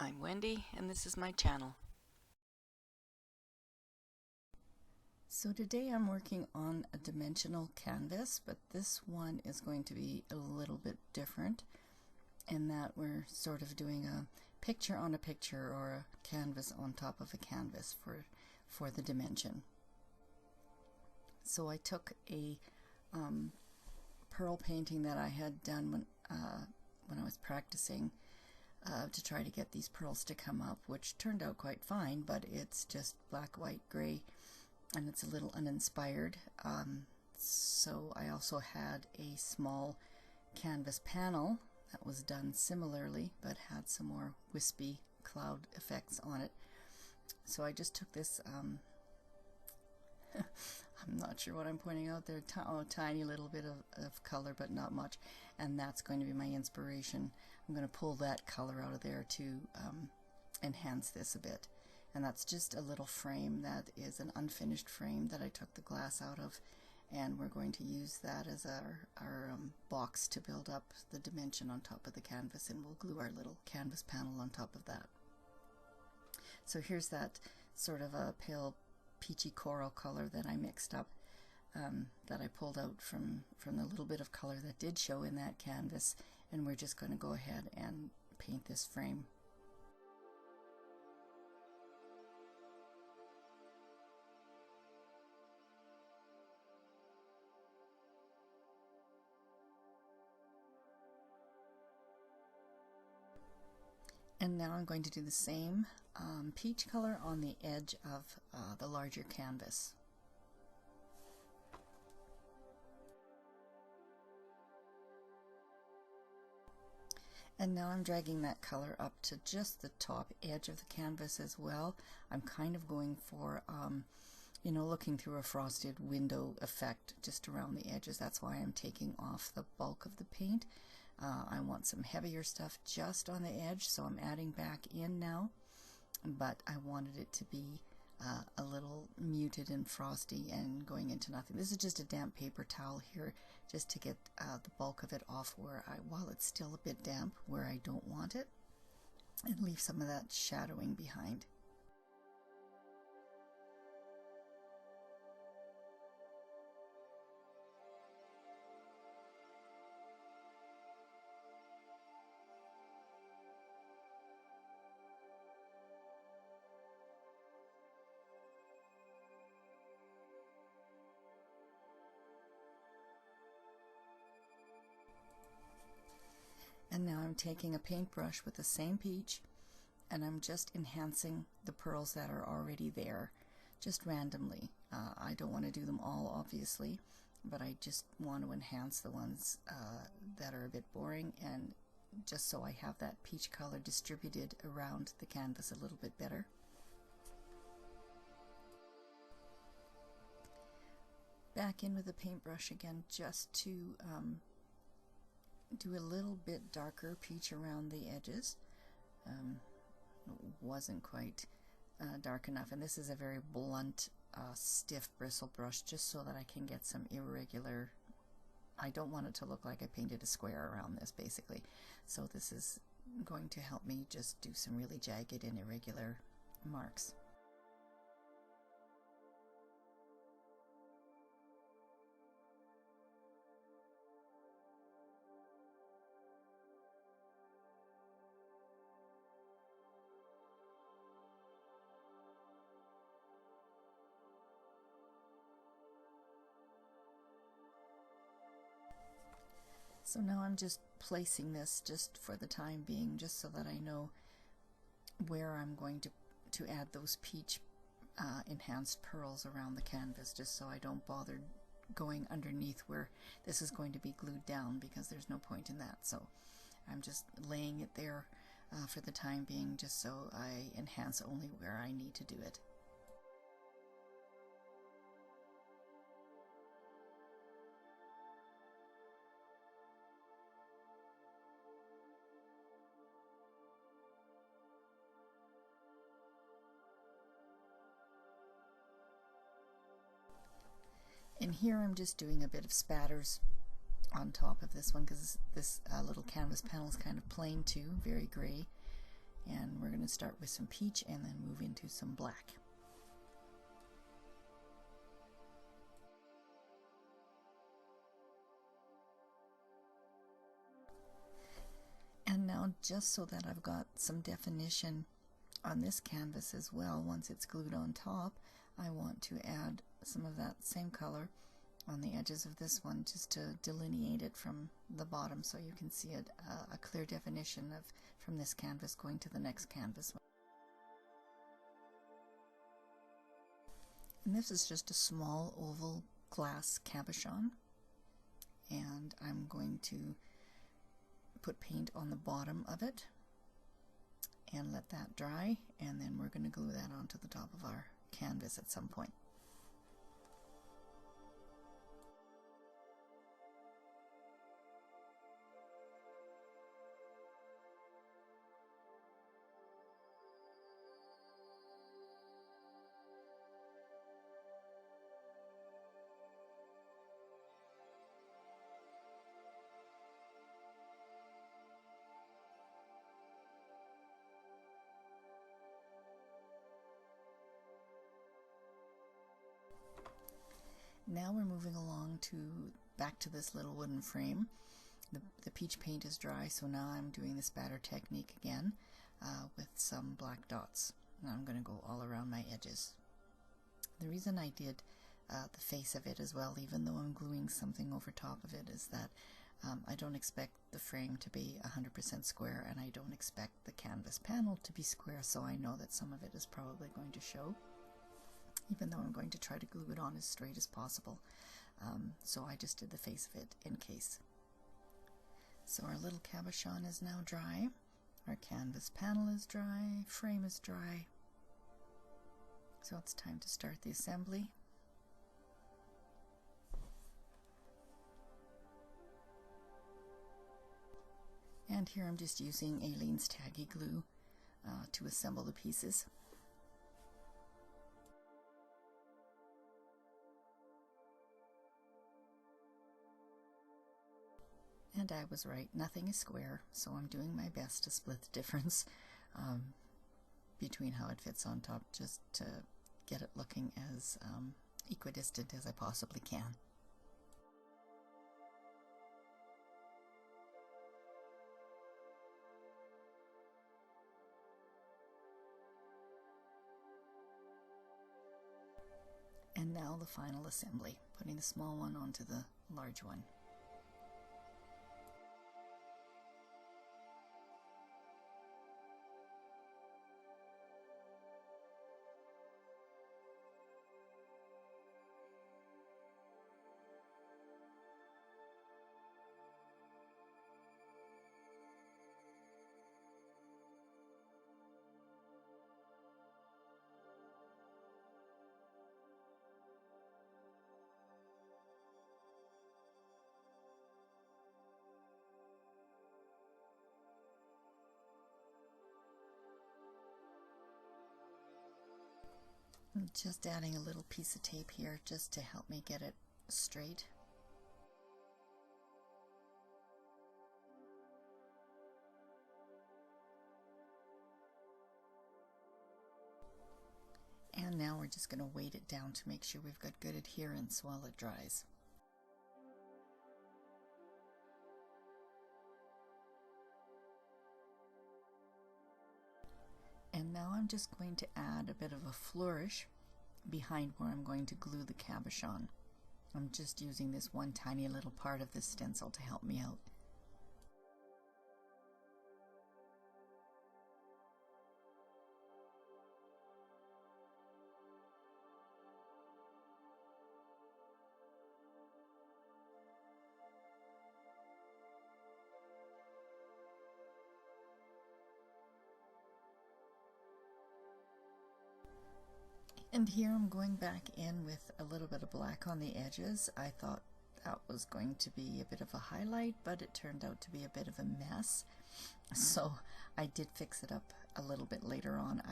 I'm Wendy, and this is my channel. So today I'm working on a dimensional canvas, but this one is going to be a little bit different in that we're sort of doing a picture on a picture or a canvas on top of a canvas for the dimension. So I took a pearl painting that I had done when I was practicing to try to get these pearls to come up, which turned out quite fine, but it's just black, white, gray, and it's a little uninspired. So I also had a small canvas panel that was done similarly, but had some more wispy cloud effects on it. So I just took this, I'm not sure what I'm pointing out there, tiny little bit of color, but not much, and that's going to be my inspiration. I'm going to pull that color out of there to enhance this a bit. And that's just a little frame that is an unfinished frame that I took the glass out of, and we're going to use that as our box to build up the dimension on top of the canvas, and we'll glue our little canvas panel on top of that. So here's that sort of a pale peachy coral color that I mixed up, that I pulled out from the little bit of color that did show in that canvas, and we're just going to go ahead and paint this frame. And now I'm going to do the same peach color on the edge of the larger canvas. And now I'm dragging that color up to just the top edge of the canvas as well. I'm kind of going for, you know, looking through a frosted window effect just around the edges. That's why I'm taking off the bulk of the paint. I want some heavier stuff just on the edge, so I'm adding back in now, but I wanted it to be a little muted and frosty and going into nothing. This is just a damp paper towel here just to get the bulk of it off while it's still a bit damp where I don't want it, and leave some of that shadowing behind. And now I'm taking a paintbrush with the same peach, and I'm just enhancing the pearls that are already there, just randomly. I don't want to do them all, obviously, but I just want to enhance the ones that are a bit boring, and just so I have that peach color distributed around the canvas a little bit better. Back in with the paintbrush again, just to do a little bit darker peach around the edges. Wasn't quite dark enough, and this is a very blunt, stiff bristle brush, just so that I can get some irregular. I don't want it to look like I painted a square around this, basically. So this is going to help me just do some really jagged and irregular marks. So now I'm just placing this just for the time being, just so that I know where I'm going to add those peach enhanced pearls around the canvas, just so I don't bother going underneath where this is going to be glued down, because there's no point in that. So I'm just laying it there for the time being, just so I enhance only where I need to do it. And here I'm just doing a bit of spatters on top of this one, because this little canvas panel is kind of plain too, very gray. And we're going to start with some peach and then move into some black. And now, just so that I've got some definition on this canvas as well, once it's glued on top, I want to add some of that same color on the edges of this one, just to delineate it from the bottom, so you can see it, a clear definition of from this canvas going to the next canvas. And this is just a small oval glass cabochon, and I'm going to put paint on the bottom of it and let that dry, and then we're going to glue that onto the top of our canvas at some point. Now we're moving along back to this little wooden frame. The peach paint is dry, so now I'm doing the spatter technique again with some black dots. And I'm going to go all around my edges. The reason I did the face of it as well, even though I'm gluing something over top of it, is that I don't expect the frame to be 100% square, and I don't expect the canvas panel to be square, so I know that some of it is probably going to show, even though I'm going to try to glue it on as straight as possible. So I just did the face of it in case. So our little cabochon is now dry, our canvas panel is dry, frame is dry. So it's time to start the assembly. And here I'm just using Aleene's Tacky Glue to assemble the pieces. And I was right, nothing is square, so I'm doing my best to split the difference between how it fits on top, just to get it looking as equidistant as I possibly can. And now the final assembly, putting the small one onto the large one. I'm just adding a little piece of tape here just to help me get it straight. And now we're just going to weight it down to make sure we've got good adherence while it dries. And now I'm just going to add a bit of a flourish behind where I'm going to glue the cabochon. I'm just using this one tiny little part of this stencil to help me out. And here I'm going back in with a little bit of black on the edges. I thought that was going to be a bit of a highlight, but it turned out to be a bit of a mess. So I did fix it up a little bit later on.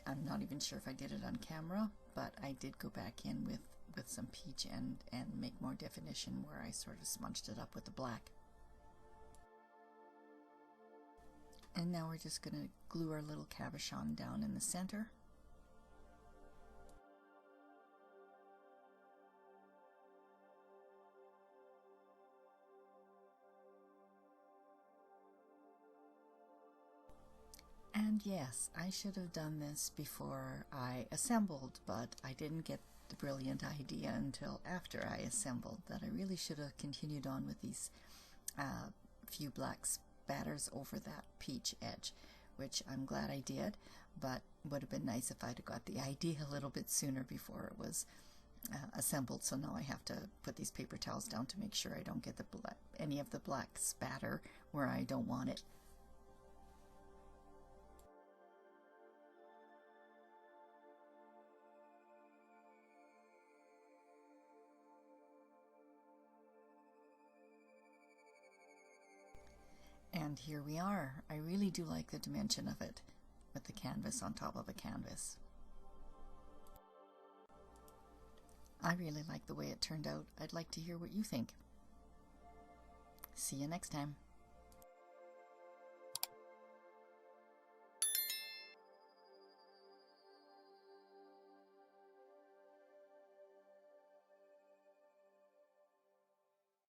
I'm not even sure if I did it on camera, but I did go back in with some peach and make more definition where I sort of smudged it up with the black. And now we're just going to glue our little cabochon down in the center. And yes, I should have done this before I assembled, but I didn't get the brilliant idea until after I assembled that I really should have continued on with these few black spatters over that peach edge, which I'm glad I did, but would have been nice if I'd have got the idea a little bit sooner before it was assembled. So now I have to put these paper towels down to make sure I don't get any of the black spatter where I don't want it. And here we are. I really do like the dimension of it with the canvas on top of a canvas. I really like the way it turned out. I'd like to hear what you think. See you next time.